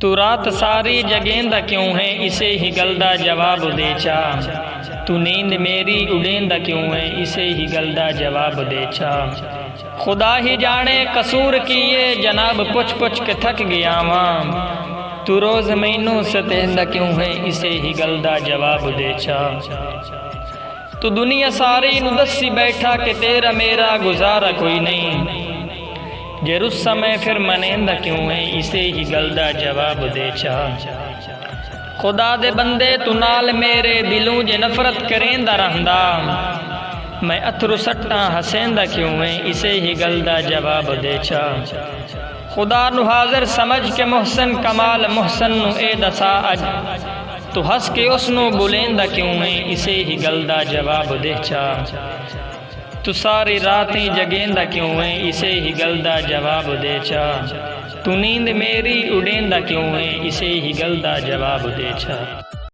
تو رات ساری جگیندا کیوں ہے اسے ہی گلدا جواب دے چا، تو نیند میری اڑیندا کیوں ہے اسے ہی گلدا جواب دے چا۔ خدا ہی جانے قصور کیے جناب پوچھ پوچھ کے تھک گیا ماں، تو روز مینوں ستیندا کیوں ہے اسے ہی گلدا جواب دے چا۔ تو دنیا ساری نو دسی بیٹھا کہ تیرا میرا گزارا کوئی نہیں، جے اس سمے پھر منیندا کیوں ہے اسے ہی گلدا جواب دے چا۔ خدا دے بندے تو نال میرے دلوں جے نفرت کریندا رہندا، میں اتھرو سٹاں ہسیندا کیوں ہے اسے ہی گلدا جواب دے چا۔ خدا نو حاضر سمجھ کے محسن کمال محسن نو اے دسا اج، تو ہس کے اس نو بلیندا کیوں ہے اسے ہی گلدا جواب دے چا۔ تو ساری راتیں جگیندا کیوں ہے اسے ہی گلدا جواب دے چا، تو نیند میری اڑیندا کیوں ہے اسے ہی گلدا جواب دے چا۔